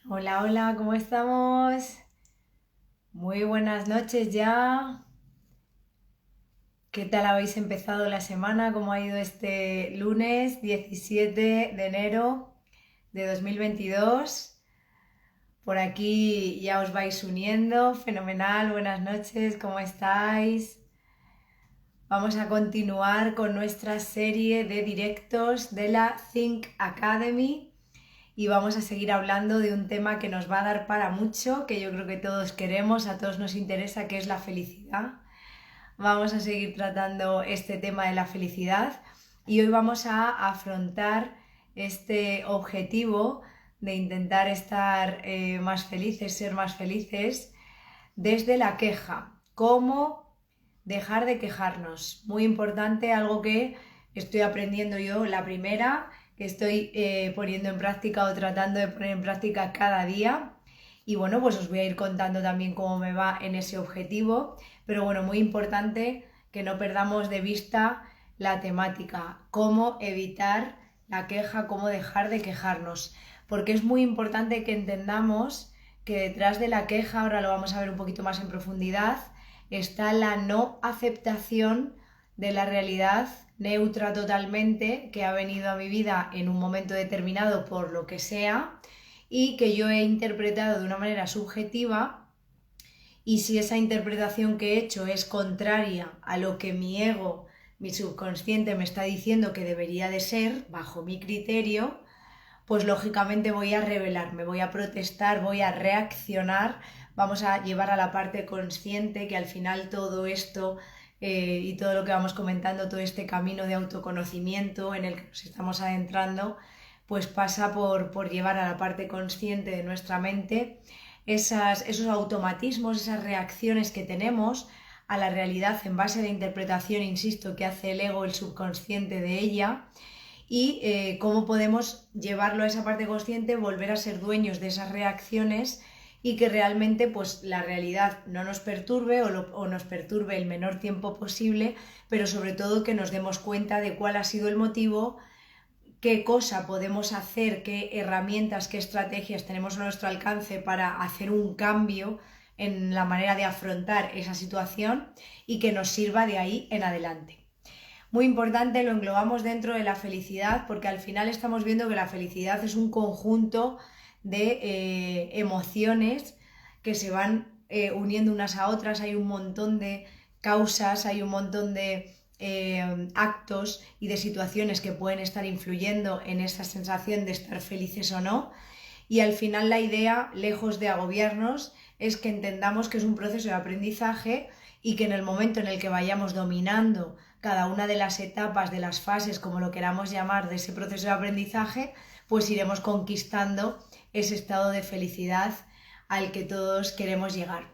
Hola, hola, ¿cómo estamos? Muy buenas noches ya. ¿Qué tal habéis empezado la semana? ¿Cómo ha ido este lunes 17 de enero de 2022? Por aquí ya os vais uniendo. Fenomenal, buenas noches, ¿cómo estáis? Vamos a continuar con nuestra serie de directos de la Think Academy. Y vamos a seguir hablando de un tema que nos va a dar para mucho, que yo creo que todos queremos, a todos nos interesa, que es la felicidad. Vamos a seguir tratando este tema de la felicidad y hoy vamos a afrontar este objetivo de intentar estar más felices, ser más felices, desde la queja. ¿Cómo dejar de quejarnos? Muy importante, algo que estoy aprendiendo yo, la primera, que estoy poniendo en práctica o tratando de poner en práctica cada día. Y bueno, pues os voy a ir contando también cómo me va en ese objetivo. Pero bueno, muy importante que no perdamos de vista la temática, cómo evitar la queja, cómo dejar de quejarnos. Porque es muy importante que entendamos que detrás de la queja, ahora lo vamos a ver un poquito más en profundidad, está la no aceptación de la realidad neutra totalmente que ha venido a mi vida en un momento determinado por lo que sea y que yo he interpretado de una manera subjetiva, y si esa interpretación que he hecho es contraria a lo que mi ego, mi subconsciente me está diciendo que debería de ser, bajo mi criterio, pues lógicamente voy a rebelarme, voy a protestar, voy a reaccionar, vamos a llevar a la parte consciente que al final todo esto y todo lo que vamos comentando, todo este camino de autoconocimiento en el que nos estamos adentrando, pues pasa por llevar a la parte consciente de nuestra mente esos automatismos, esas reacciones que tenemos a la realidad en base a la interpretación, insisto, que hace el ego, el subconsciente de ella, y cómo podemos llevarlo a esa parte consciente, volver a ser dueños de esas reacciones y que realmente pues la realidad no nos perturbe o nos perturbe el menor tiempo posible, pero sobre todo que nos demos cuenta de cuál ha sido el motivo, qué cosa podemos hacer, qué herramientas, qué estrategias tenemos a nuestro alcance para hacer un cambio en la manera de afrontar esa situación y que nos sirva de ahí en adelante. Muy importante, lo englobamos dentro de la felicidad porque al final estamos viendo que la felicidad es un conjunto de emociones que se van uniendo unas a otras. Hay un montón de causas, hay un montón de actos y de situaciones que pueden estar influyendo en esa sensación de estar felices o no. Y al final la idea, lejos de agobiarnos, es que entendamos que es un proceso de aprendizaje y que en el momento en el que vayamos dominando cada una de las etapas, de las fases, como lo queramos llamar, de ese proceso de aprendizaje, pues iremos conquistando ese estado de felicidad al que todos queremos llegar.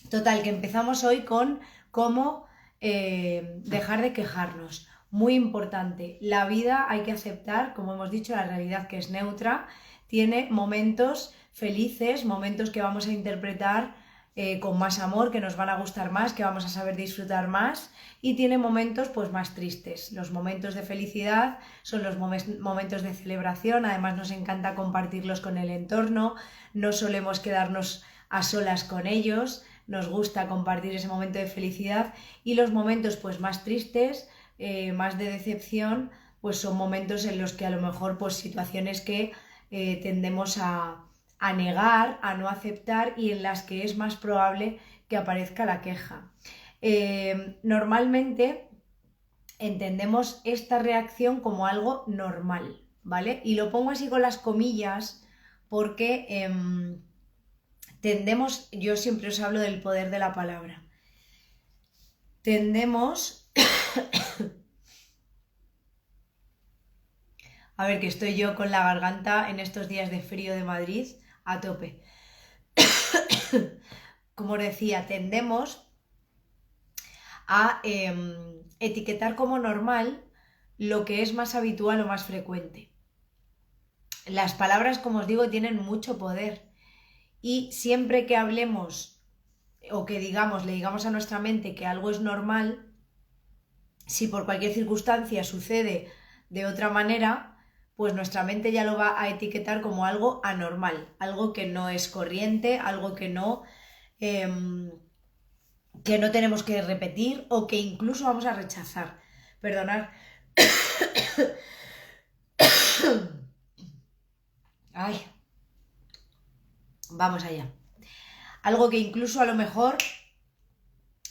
Total, que empezamos hoy con cómo dejar de quejarnos. Muy importante, la vida hay que aceptar, como hemos dicho, la realidad que es neutra, tiene momentos felices, momentos que vamos a interpretar con más amor, que nos van a gustar más, que vamos a saber disfrutar más, y tiene momentos pues más tristes. Los momentos de felicidad son los momentos de celebración, además nos encanta compartirlos con el entorno, no solemos quedarnos a solas con ellos, nos gusta compartir ese momento de felicidad, y los momentos pues más tristes, más de decepción, pues son momentos en los que a lo mejor pues situaciones que tendemos a negar, a no aceptar y en las que es más probable que aparezca la queja. Normalmente entendemos esta reacción como algo normal, ¿vale? Y lo pongo así con las comillas porque tendemos, yo siempre os hablo del poder de la palabra, tendemos, a ver que estoy yo con la garganta en estos días de frío de Madrid a tope. Como os decía, tendemos a etiquetar como normal lo que es más habitual o más frecuente. Las palabras, como os digo, tienen mucho poder y siempre que hablemos o que digamos, le digamos a nuestra mente que algo es normal, si por cualquier circunstancia sucede de otra manera, pues nuestra mente ya lo va a etiquetar como algo anormal, algo que no es corriente, algo que no tenemos que repetir o que incluso vamos a rechazar. Perdonad. Ay, vamos allá. Algo que incluso a lo mejor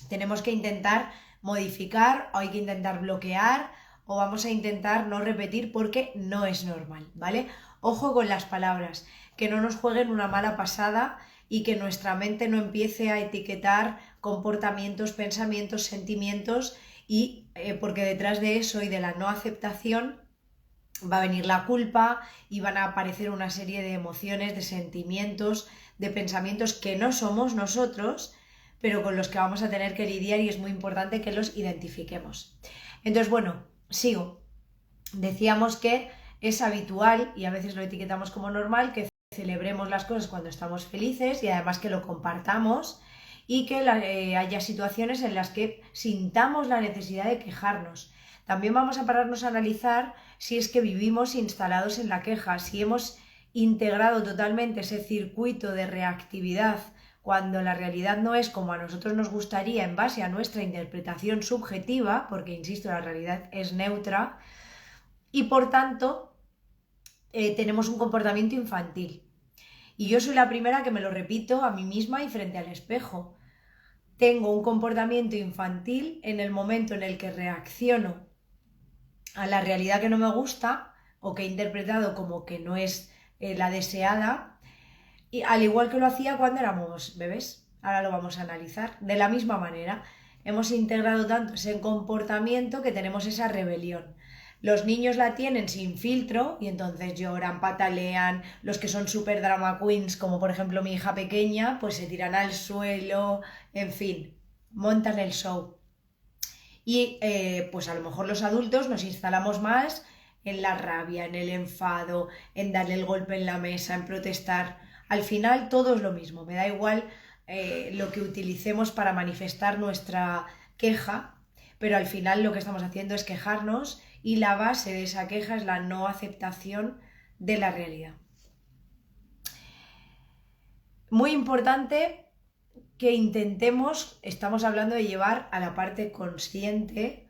tenemos que intentar modificar o hay que intentar bloquear o vamos a intentar no repetir porque no es normal, ¿vale? Ojo con las palabras, que no nos jueguen una mala pasada y que nuestra mente no empiece a etiquetar comportamientos, pensamientos, sentimientos y porque detrás de eso y de la no aceptación va a venir la culpa y van a aparecer una serie de emociones, de sentimientos, de pensamientos que no somos nosotros, pero con los que vamos a tener que lidiar y es muy importante que los identifiquemos. Entonces, bueno, sigo. Decíamos que es habitual, y a veces lo etiquetamos como normal, que celebremos las cosas cuando estamos felices y además que lo compartamos y que haya situaciones en las que sintamos la necesidad de quejarnos. También vamos a pararnos a analizar si es que vivimos instalados en la queja, si hemos integrado totalmente ese circuito de reactividad cuando la realidad no es como a nosotros nos gustaría en base a nuestra interpretación subjetiva, porque insisto, la realidad es neutra, y por tanto tenemos un comportamiento infantil. Y yo soy la primera que me lo repito a mí misma y frente al espejo. Tengo un comportamiento infantil en el momento en el que reacciono a la realidad que no me gusta o que he interpretado como que no es la deseada, y al igual que lo hacía cuando éramos bebés. Ahora lo vamos a analizar. De la misma manera, hemos integrado tanto ese comportamiento que tenemos esa rebelión. Los niños la tienen sin filtro y entonces lloran, patalean. Los que son super drama queens, como por ejemplo mi hija pequeña, pues se tiran al suelo, en fin, montan el show. Y pues a lo mejor los adultos nos instalamos más en la rabia, en el enfado, en darle el golpe en la mesa, en protestar. Al final todo es lo mismo, me da igual lo que utilicemos para manifestar nuestra queja, pero al final lo que estamos haciendo es quejarnos y la base de esa queja es la no aceptación de la realidad. Muy importante que intentemos, estamos hablando de llevar a la parte consciente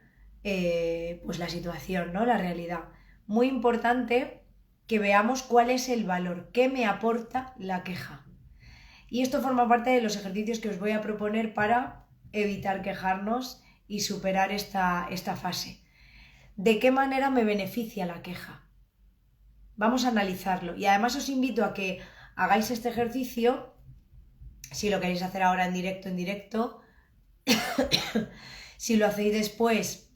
pues la situación, ¿no? La realidad. Muy importante que veamos cuál es el valor, qué me aporta la queja. Y esto forma parte de los ejercicios que os voy a proponer para evitar quejarnos y superar esta fase. ¿De qué manera me beneficia la queja? Vamos a analizarlo. Y además os invito a que hagáis este ejercicio, si lo queréis hacer ahora en directo. Si lo hacéis después,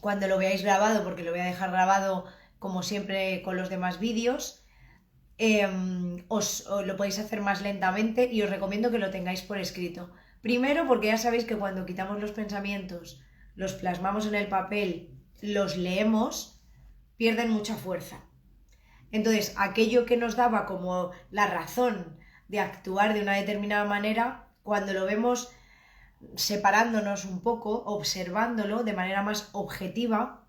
cuando lo veáis grabado, porque lo voy a dejar grabado como siempre con los demás vídeos, os lo podéis hacer más lentamente y os recomiendo que lo tengáis por escrito. Primero porque ya sabéis que cuando quitamos los pensamientos, los plasmamos en el papel, los leemos, pierden mucha fuerza. Entonces, aquello que nos daba como la razón de actuar de una determinada manera, cuando lo vemos separándonos un poco, observándolo de manera más objetiva,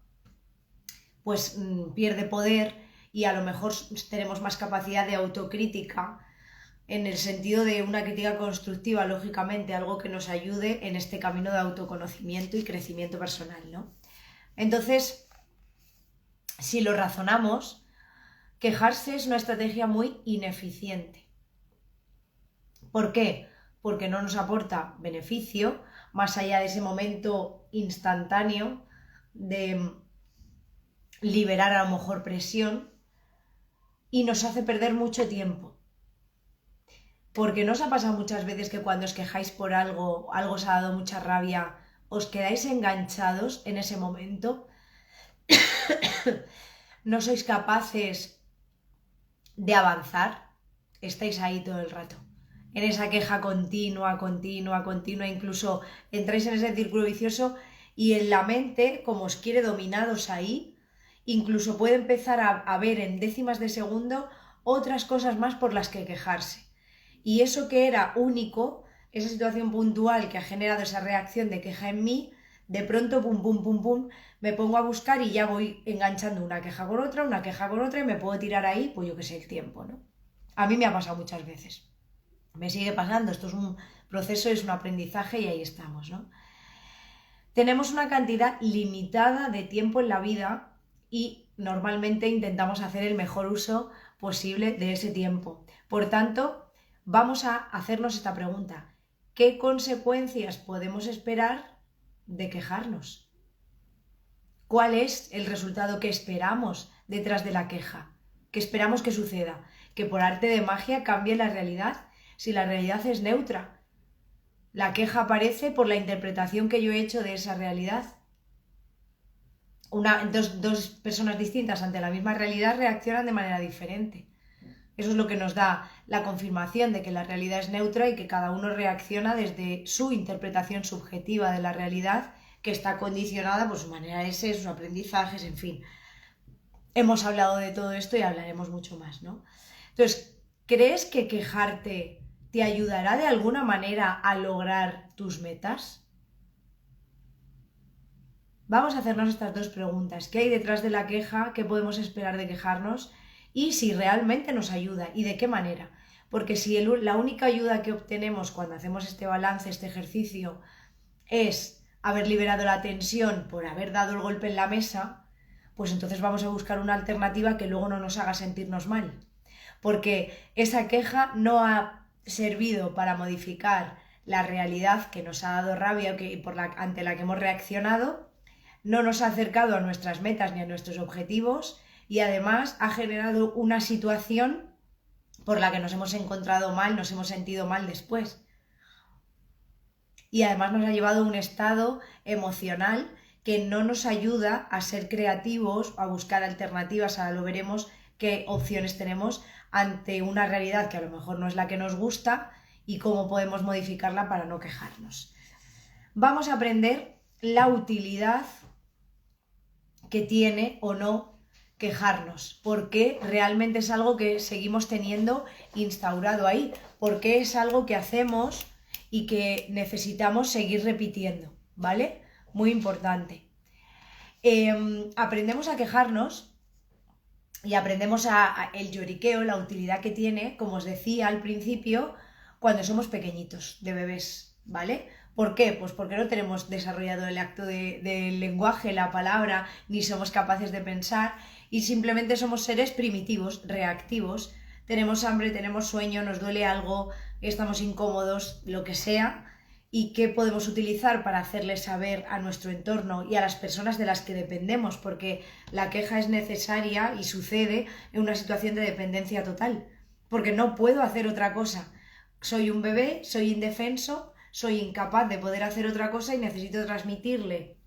pues pierde poder y a lo mejor tenemos más capacidad de autocrítica en el sentido de una crítica constructiva, lógicamente, algo que nos ayude en este camino de autoconocimiento y crecimiento personal, ¿no? Entonces, si lo razonamos, quejarse es una estrategia muy ineficiente. ¿Por qué? Porque no nos aporta beneficio, más allá de ese momento instantáneo de liberar a lo mejor presión, y nos hace perder mucho tiempo. Porque ¿no os ha pasado muchas veces que cuando os quejáis por algo os ha dado mucha rabia, os quedáis enganchados en ese momento? No sois capaces de avanzar, estáis ahí todo el rato, en esa queja continua, incluso entráis en ese círculo vicioso y en la mente, como os quiere dominados ahí, incluso puede empezar a ver en décimas de segundo otras cosas más por las que quejarse. Y eso que era único, esa situación puntual que ha generado esa reacción de queja en mí, De pronto, pum, pum, pum, pum, me pongo a buscar y ya voy enganchando una queja con otra y me puedo tirar ahí, pues yo qué sé, el tiempo, ¿no? A mí me ha pasado muchas veces. Me sigue pasando, esto es un proceso, es un aprendizaje y ahí estamos, ¿no? Tenemos una cantidad limitada de tiempo en la vida y normalmente intentamos hacer el mejor uso posible de ese tiempo. Por tanto, vamos a hacernos esta pregunta. ¿Qué consecuencias podemos esperar de quejarnos? ¿Cuál es el resultado que esperamos detrás de la queja? ¿Qué esperamos que suceda? ¿Que por arte de magia cambie la realidad? Si la realidad es neutra. La queja aparece por la interpretación que yo he hecho de esa realidad. Dos personas distintas ante la misma realidad reaccionan de manera diferente. Eso es lo que nos da la confirmación de que la realidad es neutra y que cada uno reacciona desde su interpretación subjetiva de la realidad, que está condicionada por su manera de ser, sus aprendizajes, en fin. Hemos hablado de todo esto y hablaremos mucho más, ¿no? Entonces, ¿crees que quejarte te ayudará de alguna manera a lograr tus metas? Vamos a hacernos estas dos preguntas. ¿Qué hay detrás de la queja? ¿Qué podemos esperar de quejarnos? Y si realmente nos ayuda y de qué manera. Porque si la única ayuda que obtenemos cuando hacemos este balance, este ejercicio, es haber liberado la tensión por haber dado el golpe en la mesa, pues entonces vamos a buscar una alternativa que luego no nos haga sentirnos mal. Porque esa queja no ha servido para modificar la realidad que nos ha dado rabia ante la que hemos reaccionado, no nos ha acercado a nuestras metas ni a nuestros objetivos y además ha generado una situación por la que nos hemos encontrado mal, nos hemos sentido mal después. Y además nos ha llevado a un estado emocional que no nos ayuda a ser creativos, a buscar alternativas, ahora lo veremos qué opciones tenemos ante una realidad que a lo mejor no es la que nos gusta y cómo podemos modificarla para no quejarnos. Vamos a aprender la utilidad que tiene o no quejarnos, porque realmente es algo que seguimos teniendo instaurado ahí, porque es algo que hacemos y que necesitamos seguir repitiendo, ¿vale? Muy importante. Aprendemos a quejarnos y aprendemos el lloriqueo, la utilidad que tiene, como os decía al principio, cuando somos pequeñitos, de bebés, ¿vale? ¿Por qué? Pues porque no tenemos desarrollado el acto del lenguaje, la palabra, ni somos capaces de pensar y simplemente somos seres primitivos, reactivos. Tenemos hambre, tenemos sueño, nos duele algo, estamos incómodos, lo que sea, y qué podemos utilizar para hacerle saber a nuestro entorno y a las personas de las que dependemos, porque la queja es necesaria y sucede en una situación de dependencia total, porque no puedo hacer otra cosa. Soy un bebé, soy indefenso, soy incapaz de poder hacer otra cosa y necesito transmitirle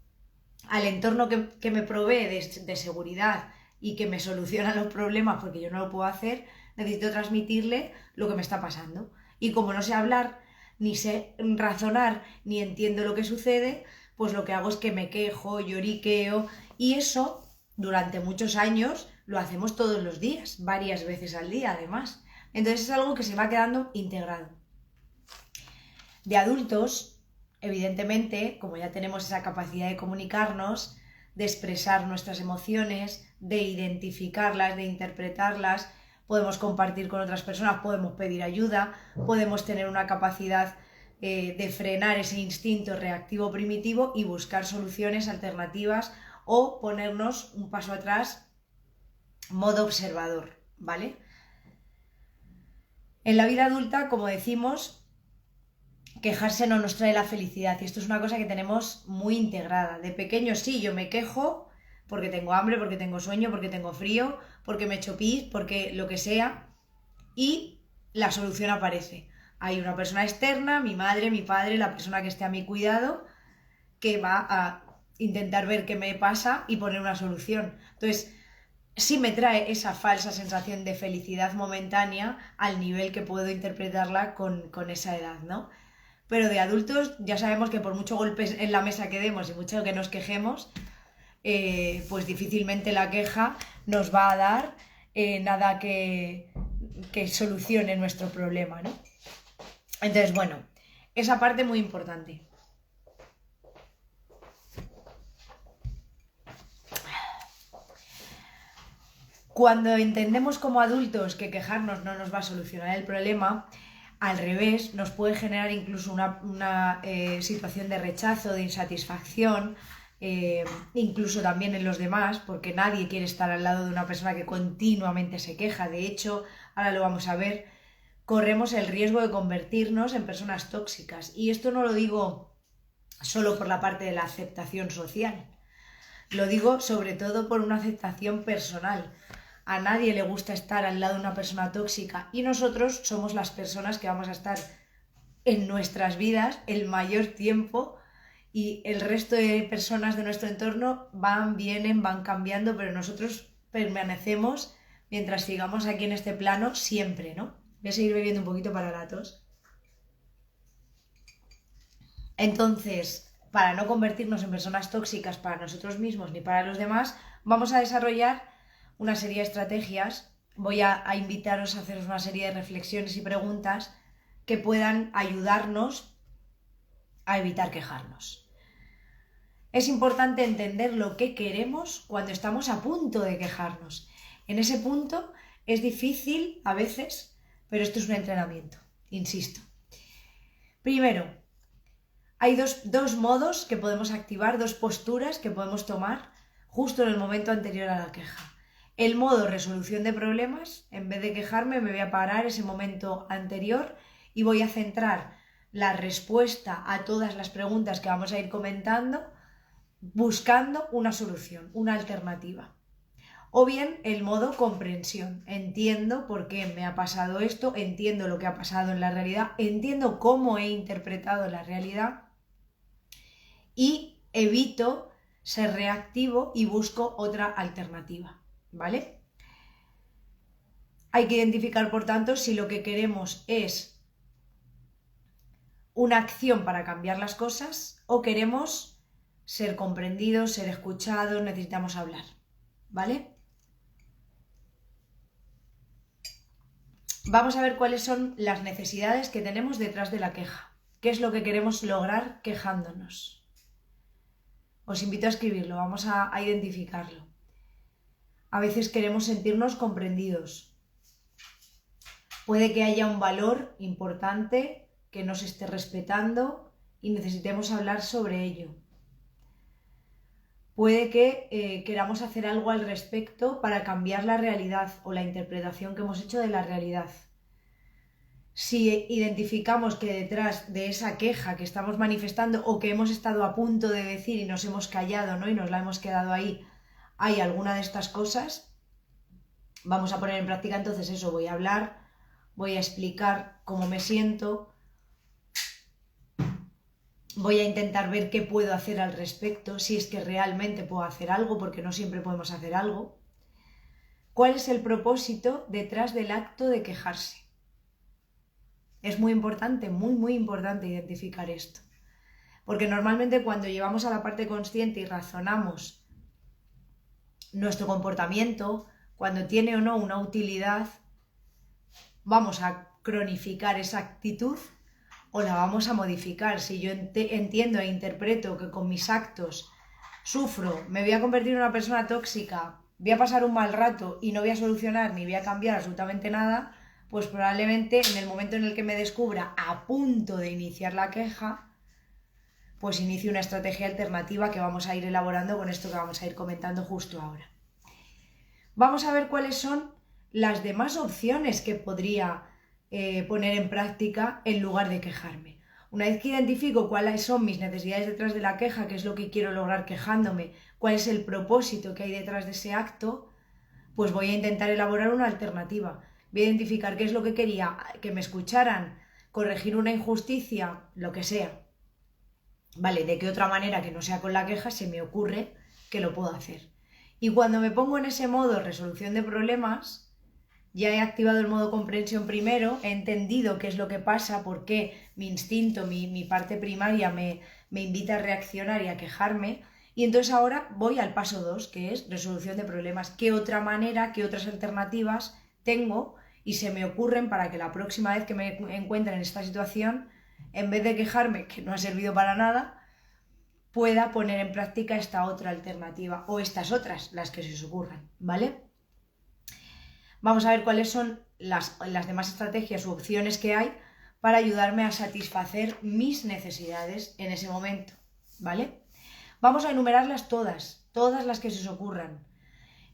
al entorno que me provee de seguridad y que me soluciona los problemas porque yo no lo puedo hacer, necesito transmitirle lo que me está pasando. Y como no sé hablar, ni sé razonar, ni entiendo lo que sucede, pues lo que hago es que me quejo, lloriqueo, y eso durante muchos años lo hacemos todos los días, varias veces al día además. Entonces es algo que se va quedando integrado. De adultos, evidentemente, como ya tenemos esa capacidad de comunicarnos, de expresar nuestras emociones, de identificarlas, de interpretarlas, podemos compartir con otras personas, podemos pedir ayuda, podemos tener una capacidad de frenar ese instinto reactivo primitivo y buscar soluciones alternativas o ponernos un paso atrás, modo observador, ¿vale? En la vida adulta, como decimos, quejarse no nos trae la felicidad y esto es una cosa que tenemos muy integrada. De pequeño sí, yo me quejo porque tengo hambre, porque tengo sueño, porque tengo frío, porque me echo pis, porque lo que sea, y la solución aparece. Hay una persona externa, mi madre, mi padre, la persona que esté a mi cuidado, que va a intentar ver qué me pasa y poner una solución. Entonces, sí me trae esa falsa sensación de felicidad momentánea al nivel que puedo interpretarla con esa edad, ¿no? Pero de adultos ya sabemos que por muchos golpes en la mesa que demos y mucho que nos quejemos, pues difícilmente la queja nos va a dar nada que solucione nuestro problema, ¿no? Entonces, bueno, esa parte muy importante. Cuando entendemos como adultos que quejarnos no nos va a solucionar el problema, al revés, nos puede generar incluso una situación de rechazo, de insatisfacción, incluso también en los demás, porque nadie quiere estar al lado de una persona que continuamente se queja. De hecho, ahora lo vamos a ver, corremos el riesgo de convertirnos en personas tóxicas. Y esto no lo digo solo por la parte de la aceptación social, lo digo sobre todo por una aceptación personal. A nadie le gusta estar al lado de una persona tóxica y nosotros somos las personas que vamos a estar en nuestras vidas el mayor tiempo y el resto de personas de nuestro entorno van, vienen, van cambiando, pero nosotros permanecemos mientras sigamos aquí en este plano siempre, ¿no? Voy a seguir bebiendo un poquito para la tos. Entonces, para no convertirnos en personas tóxicas para nosotros mismos ni para los demás, vamos a desarrollar una serie de estrategias. Voy a invitaros a hacer una serie de reflexiones y preguntas que puedan ayudarnos a evitar quejarnos. Es importante entender lo que queremos cuando estamos a punto de quejarnos. En ese punto es difícil a veces, pero esto es un entrenamiento, insisto. Primero, hay dos modos que podemos activar, dos posturas que podemos tomar justo en el momento anterior a la queja. El modo resolución de problemas, en vez de quejarme me voy a parar ese momento anterior y voy a centrar la respuesta a todas las preguntas que vamos a ir comentando buscando una solución, una alternativa. O bien el modo comprensión, entiendo por qué me ha pasado esto, entiendo lo que ha pasado en la realidad, entiendo cómo he interpretado la realidad y evito ser reactivo y busco otra alternativa. ¿Vale? Hay que identificar, por tanto, si lo que queremos es una acción para cambiar las cosas o queremos ser comprendidos, ser escuchados, necesitamos hablar. ¿Vale? Vamos a ver cuáles son las necesidades que tenemos detrás de la queja. ¿Qué es lo que queremos lograr quejándonos? Os invito a escribirlo, vamos a identificarlo. A veces queremos sentirnos comprendidos. Puede que haya un valor importante que no se esté respetando y necesitemos hablar sobre ello. Puede que queramos hacer algo al respecto para cambiar la realidad o la interpretación que hemos hecho de la realidad. Si identificamos que detrás de esa queja que estamos manifestando o que hemos estado a punto de decir y nos hemos callado, ¿no? Y nos la hemos quedado ahí, hay alguna de estas cosas, vamos a poner en práctica entonces eso, voy a hablar, voy a explicar cómo me siento, voy a intentar ver qué puedo hacer al respecto, si es que realmente puedo hacer algo, porque no siempre podemos hacer algo. ¿Cuál es el propósito detrás del acto de quejarse? Es muy importante, muy importante identificar esto. Porque normalmente cuando llevamos a la parte consciente y razonamos nuestro comportamiento, cuando tiene o no una utilidad, vamos a cronificar esa actitud o la vamos a modificar. Si yo entiendo e interpreto que con mis actos sufro, me voy a convertir en una persona tóxica, voy a pasar un mal rato y no voy a solucionar ni voy a cambiar absolutamente nada, pues probablemente en el momento en el que me descubra a punto de iniciar la queja, pues inicie una estrategia alternativa que vamos a ir elaborando con esto que vamos a ir comentando justo ahora. Vamos a ver cuáles son las demás opciones que podría poner en práctica en lugar de quejarme. Una vez que identifico cuáles son mis necesidades detrás de la queja, qué es lo que quiero lograr quejándome, cuál es el propósito que hay detrás de ese acto, pues voy a intentar elaborar una alternativa. Voy a identificar qué es lo que quería, que me escucharan, corregir una injusticia, lo que sea. Vale, ¿de qué otra manera que no sea con la queja se me ocurre que lo puedo hacer? Y cuando me pongo en ese modo resolución de problemas, ya he activado el modo comprensión primero, he entendido qué es lo que pasa, por qué mi instinto, mi parte primaria me invita a reaccionar y a quejarme. Y entonces ahora voy al paso 2, que es resolución de problemas. ¿Qué otra manera, qué otras alternativas tengo y se me ocurren para que la próxima vez que me encuentre en esta situación, en vez de quejarme, que no ha servido para nada, pueda poner en práctica esta otra alternativa o estas otras, las que se os ocurran, ¿vale? Vamos a ver cuáles son las demás estrategias u opciones que hay para ayudarme a satisfacer mis necesidades en ese momento, ¿vale? Vamos a enumerarlas todas las que se os ocurran,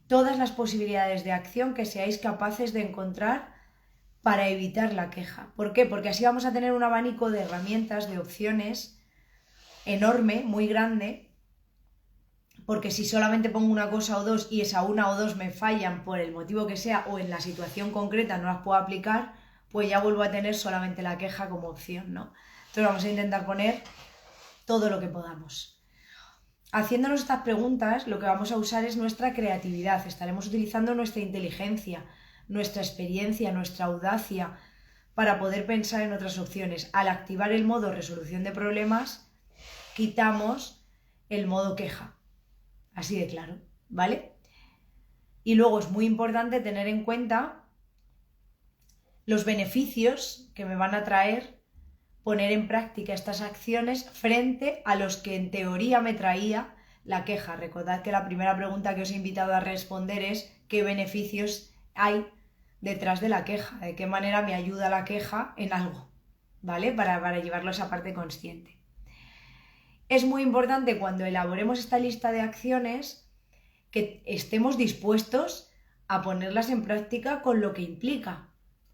todas las posibilidades de acción que seáis capaces de encontrar para evitar la queja. ¿Por qué? Porque así vamos a tener un abanico de herramientas, de opciones enorme, muy grande, porque si solamente pongo una cosa o dos y esa una o dos me fallan por el motivo que sea o en la situación concreta no las puedo aplicar, pues ya vuelvo a tener solamente la queja como opción, ¿no? Entonces vamos a intentar poner todo lo que podamos. Haciéndonos estas preguntas, lo que vamos a usar es nuestra creatividad, estaremos utilizando nuestra inteligencia, nuestra experiencia, nuestra audacia para poder pensar en otras opciones. Al activar el modo resolución de problemas, quitamos el modo queja. Así de claro, ¿vale? Y luego es muy importante tener en cuenta los beneficios que me van a traer poner en práctica estas acciones frente a los que en teoría me traía la queja. Recordad que la primera pregunta que os he invitado a responder es ¿qué beneficios hay detrás de la queja? ¿De qué manera me ayuda la queja en algo? ¿Vale? Para llevarlo a esa parte consciente. Es muy importante cuando elaboremos esta lista de acciones que estemos dispuestos a ponerlas en práctica con lo que implica.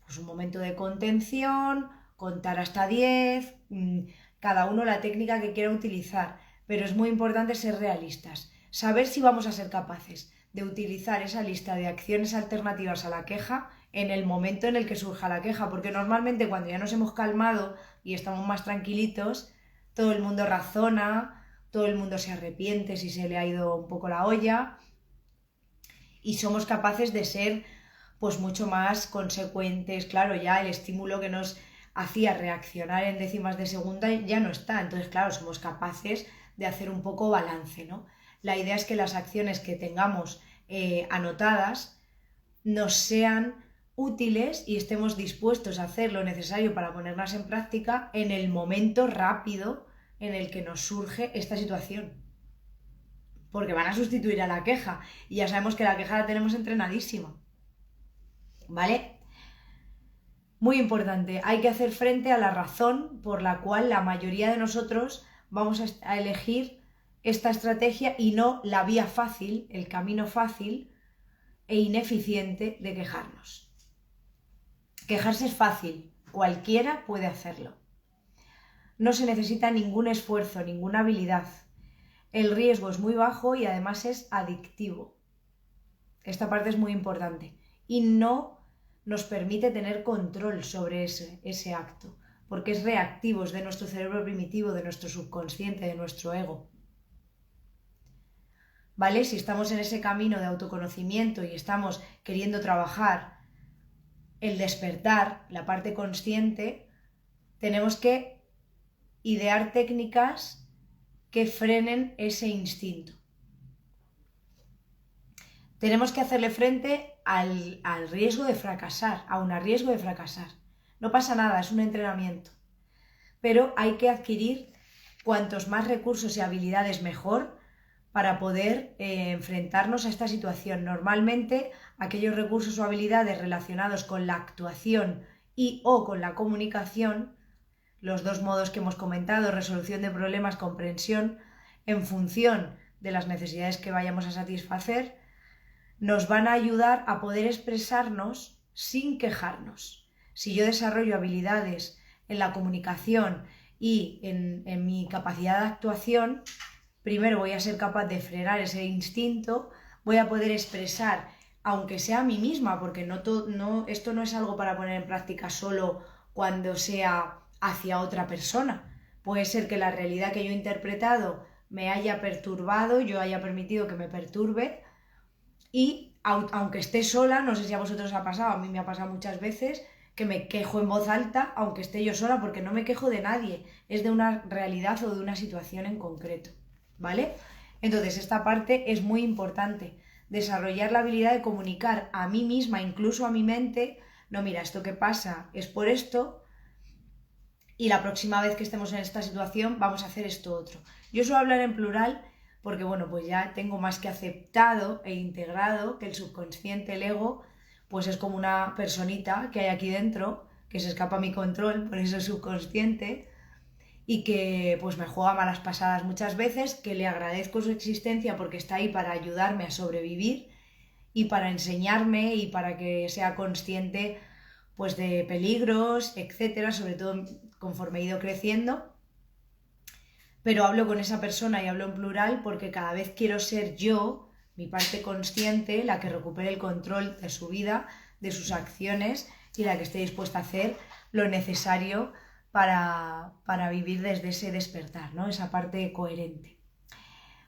Pues un momento de contención, contar hasta 10, cada uno la técnica que quiera utilizar, pero es muy importante ser realistas, saber si vamos a ser capaces de utilizar esa lista de acciones alternativas a la queja en el momento en el que surja la queja, porque normalmente cuando ya nos hemos calmado y estamos más tranquilitos, todo el mundo razona, todo el mundo se arrepiente si se le ha ido un poco la olla y somos capaces de ser pues mucho más consecuentes. Claro, ya el estímulo que nos hacía reaccionar en décimas de segunda ya no está, entonces claro, somos capaces de hacer un poco balance, ¿no? La idea es que las acciones que tengamos anotadas nos sean útiles y estemos dispuestos a hacer lo necesario para ponerlas en práctica en el momento rápido en el que nos surge esta situación. Porque van a sustituir a la queja y ya sabemos que la queja la tenemos entrenadísima. ¿Vale? Muy importante, hay que hacer frente a la razón por la cual la mayoría de nosotros vamos a elegir esta estrategia y no la vía fácil, el camino fácil e ineficiente de quejarnos. Quejarse es fácil, cualquiera puede hacerlo. No se necesita ningún esfuerzo, ninguna habilidad. El riesgo es muy bajo y además es adictivo. Esta parte es muy importante y no nos permite tener control sobre ese acto, porque es reactivo, es de nuestro cerebro primitivo, de nuestro subconsciente, de nuestro ego. ¿Vale? Si estamos en ese camino de autoconocimiento y estamos queriendo trabajar el despertar, la parte consciente, tenemos que idear técnicas que frenen ese instinto. Tenemos que hacerle frente al riesgo de fracasar, a un riesgo de fracasar. No pasa nada, es un entrenamiento. Pero hay que adquirir cuantos más recursos y habilidades mejor para poder enfrentarnos a esta situación. Normalmente, aquellos recursos o habilidades relacionados con la actuación y o con la comunicación, los dos modos que hemos comentado, resolución de problemas, comprensión, en función de las necesidades que vayamos a satisfacer, nos van a ayudar a poder expresarnos sin quejarnos. Si yo desarrollo habilidades en la comunicación y en mi capacidad de actuación, primero voy a ser capaz de frenar ese instinto, voy a poder expresar, aunque sea a mí misma, porque esto no es algo para poner en práctica solo cuando sea hacia otra persona. Puede ser que la realidad que yo he interpretado me haya perturbado, yo haya permitido que me perturbe y aunque esté sola, no sé si a vosotros os ha pasado, a mí me ha pasado muchas veces que me quejo en voz alta, aunque esté yo sola, porque no me quejo de nadie, es de una realidad o de una situación en concreto, ¿vale? Entonces esta parte es muy importante, desarrollar la habilidad de comunicar a mí misma, incluso a mi mente, no, mira, esto que pasa es por esto, y la próxima vez que estemos en esta situación vamos a hacer esto otro. Yo suelo hablar en plural porque, bueno, pues ya tengo más que aceptado e integrado que el subconsciente, el ego, pues es como una personita que hay aquí dentro, que se escapa a mi control, por eso es subconsciente, y que pues me juega malas pasadas muchas veces, que le agradezco su existencia porque está ahí para ayudarme a sobrevivir y para enseñarme y para que sea consciente pues de peligros, etcétera, sobre todo conforme he ido creciendo. Pero hablo con esa persona y hablo en plural porque cada vez quiero ser yo, mi parte consciente, la que recupere el control de su vida, de sus acciones y la que esté dispuesta a hacer lo necesario para vivir desde ese despertar, ¿no? Esa parte coherente.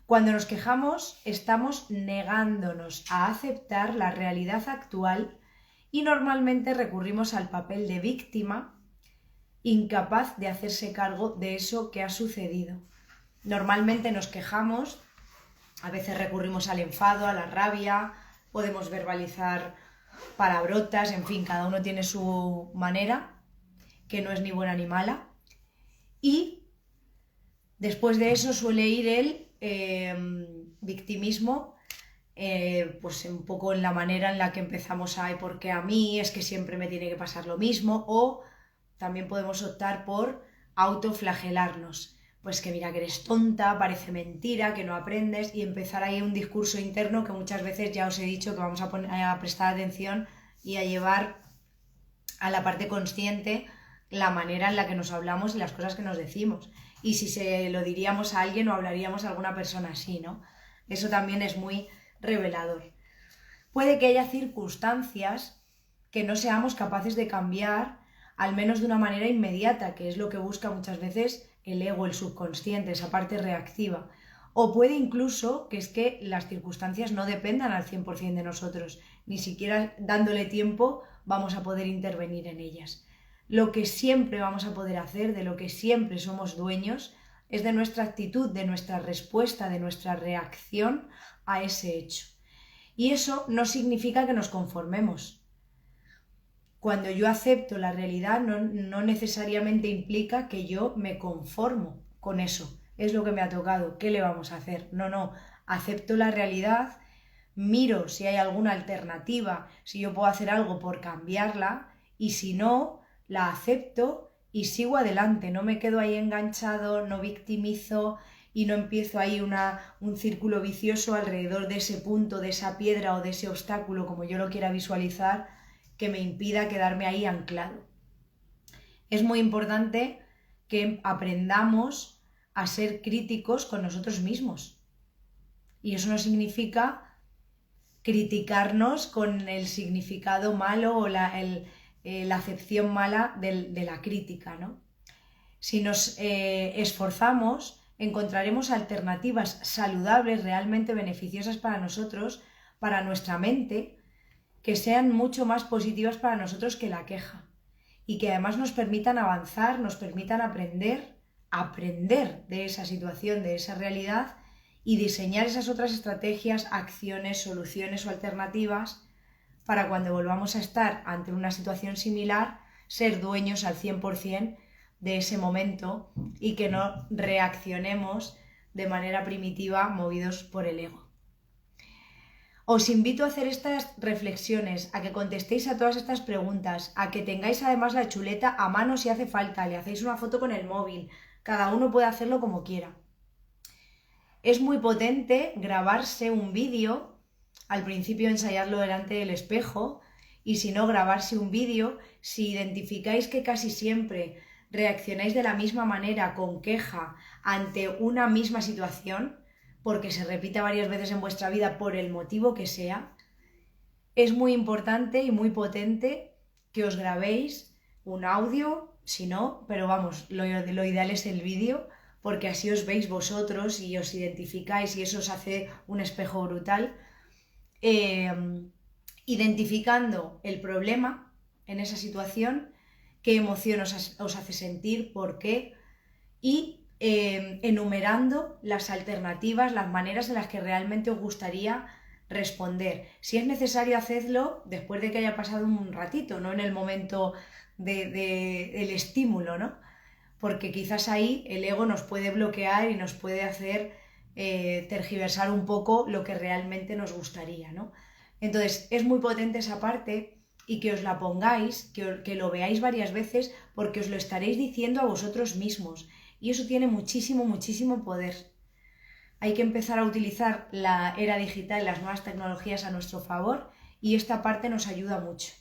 Cuando nos quejamos, estamos negándonos a aceptar la realidad actual y normalmente recurrimos al papel de víctima, incapaz de hacerse cargo de eso que ha sucedido. Normalmente nos quejamos, a veces recurrimos al enfado, a la rabia, podemos verbalizar palabrotas, en fin, cada uno tiene su manera, que no es ni buena ni mala. Y después de eso suele ir el victimismo, pues un poco en la manera en la que empezamos a, ¿por qué a mí? Es que siempre me tiene que pasar lo mismo. O también podemos optar por autoflagelarnos. Pues que mira que eres tonta, parece mentira, que no aprendes, y empezar ahí un discurso interno que muchas veces ya os he dicho que vamos a prestar atención y a llevar a la parte consciente la manera en la que nos hablamos y las cosas que nos decimos. Y si se lo diríamos a alguien o hablaríamos a alguna persona así, ¿no? Eso también es muy revelador. Puede que haya circunstancias que no seamos capaces de cambiar, al menos de una manera inmediata, que es lo que busca muchas veces el ego, el subconsciente, esa parte reactiva. O puede incluso que es que las circunstancias no dependan al 100% de nosotros, ni siquiera dándole tiempo vamos a poder intervenir en ellas. Lo que siempre vamos a poder hacer, de lo que siempre somos dueños, es de nuestra actitud, de nuestra respuesta, de nuestra reacción a ese hecho. Y eso no significa que nos conformemos. Cuando yo acepto la realidad no necesariamente implica que yo me conformo con eso. Es lo que me ha tocado, ¿qué le vamos a hacer? No, acepto la realidad, miro si hay alguna alternativa, si yo puedo hacer algo por cambiarla, y si no, la acepto y sigo adelante, no me quedo ahí enganchado, no victimizo y no empiezo ahí un círculo vicioso alrededor de ese punto, de esa piedra o de ese obstáculo, como yo lo quiera visualizar, que me impida quedarme ahí anclado. Es muy importante que aprendamos a ser críticos con nosotros mismos. Y eso no significa criticarnos con el significado malo o la acepción mala de la crítica, ¿no? Si nos esforzamos, encontraremos alternativas saludables, realmente beneficiosas para nosotros, para nuestra mente, que sean mucho más positivas para nosotros que la queja y que además nos permitan avanzar, nos permitan aprender de esa situación, de esa realidad y diseñar esas otras estrategias, acciones, soluciones o alternativas para cuando volvamos a estar ante una situación similar, ser dueños al 100% de ese momento y que no reaccionemos de manera primitiva movidos por el ego. Os invito a hacer estas reflexiones, a que contestéis a todas estas preguntas, a que tengáis además la chuleta a mano si hace falta, le hacéis una foto con el móvil, cada uno puede hacerlo como quiera. Es muy potente grabarse un vídeo, al principio ensayarlo delante del espejo, y si no, grabarse un vídeo, si identificáis que casi siempre reaccionáis de la misma manera, con queja, ante una misma situación, porque se repita varias veces en vuestra vida por el motivo que sea, es muy importante y muy potente que os grabéis un audio, si no, pero vamos, lo ideal es el vídeo, porque así os veis vosotros y os identificáis y eso os hace un espejo brutal, identificando el problema en esa situación, qué emoción os hace sentir, por qué, y enumerando las alternativas, las maneras en las que realmente os gustaría responder. Si es necesario, hacedlo después de que haya pasado un ratito, no en el momento del estímulo, ¿no? Porque quizás ahí el ego nos puede bloquear y nos puede hacer tergiversar un poco lo que realmente nos gustaría, ¿no? Entonces, es muy potente esa parte y que os la pongáis, que lo veáis varias veces, porque os lo estaréis diciendo a vosotros mismos. Y eso tiene muchísimo, muchísimo poder. Hay que empezar a utilizar la era digital y las nuevas tecnologías a nuestro favor, y esta parte nos ayuda mucho.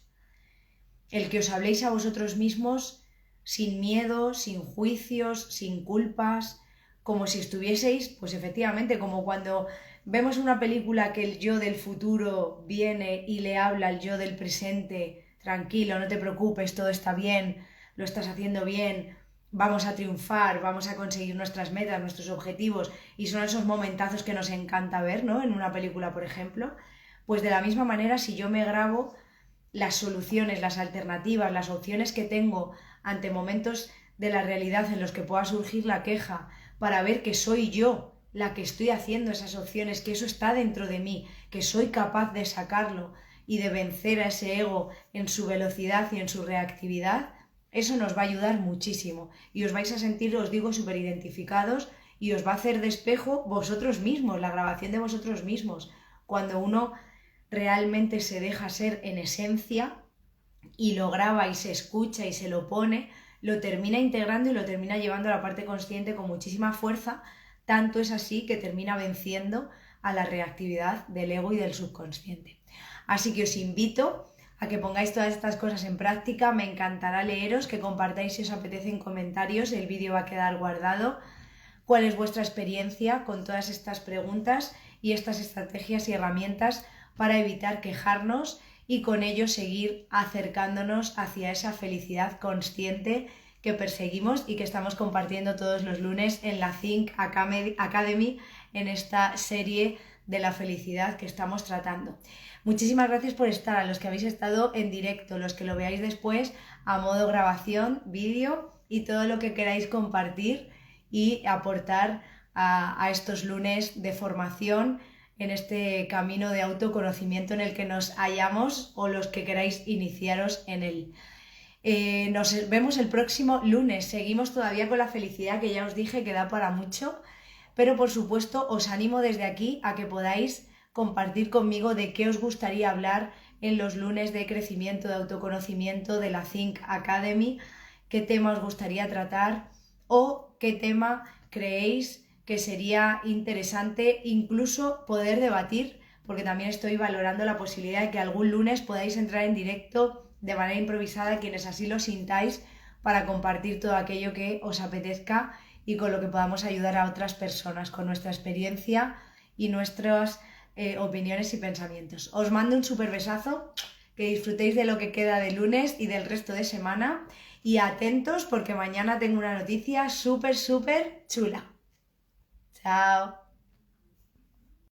El que os habléis a vosotros mismos sin miedo, sin juicios, sin culpas, como si estuvieseis, pues efectivamente, como cuando vemos una película que el yo del futuro viene y le habla al yo del presente: tranquilo, no te preocupes, todo está bien, lo estás haciendo bien, vamos a triunfar, vamos a conseguir nuestras metas, nuestros objetivos, y son esos momentazos que nos encanta ver, ¿no? En una película, por ejemplo. Pues de la misma manera, si yo me grabo las soluciones, las alternativas, las opciones que tengo ante momentos de la realidad en los que pueda surgir la queja, para ver que soy yo la que estoy haciendo esas opciones, que eso está dentro de mí, que soy capaz de sacarlo y de vencer a ese ego en su velocidad y en su reactividad, eso nos va a ayudar muchísimo y os vais a sentir, os digo, súper identificados, y os va a hacer de espejo vosotros mismos, la grabación de vosotros mismos. Cuando uno realmente se deja ser en esencia y lo graba y se escucha y se lo pone, lo termina integrando y lo termina llevando a la parte consciente con muchísima fuerza. Tanto es así que termina venciendo a la reactividad del ego y del subconsciente. Así que os invito a que pongáis todas estas cosas en práctica. Me encantará leeros, que compartáis si os apetece en comentarios, el vídeo va a quedar guardado. ¿Cuál es vuestra experiencia con todas estas preguntas y estas estrategias y herramientas para evitar quejarnos y con ello seguir acercándonos hacia esa felicidad consciente que perseguimos y que estamos compartiendo todos los lunes en la Think Academy, en esta serie de la felicidad que estamos tratando? Muchísimas gracias por estar, a los que habéis estado en directo, los que lo veáis después a modo grabación, vídeo, y todo lo que queráis compartir y aportar a estos lunes de formación en este camino de autoconocimiento en el que nos hallamos, o los que queráis iniciaros en él. Nos vemos el próximo lunes. Seguimos todavía con la felicidad, que ya os dije que da para mucho, pero por supuesto os animo desde aquí a que podáis compartir conmigo de qué os gustaría hablar en los lunes de crecimiento, de autoconocimiento de la Think Academy, qué tema os gustaría tratar o qué tema creéis que sería interesante incluso poder debatir, porque también estoy valorando la posibilidad de que algún lunes podáis entrar en directo de manera improvisada, quienes así lo sintáis, para compartir todo aquello que os apetezca y con lo que podamos ayudar a otras personas con nuestra experiencia y nuestras opiniones y pensamientos. Os mando un súper besazo, que disfrutéis de lo que queda de lunes y del resto de semana, y atentos porque mañana tengo una noticia súper, súper chula. Chao.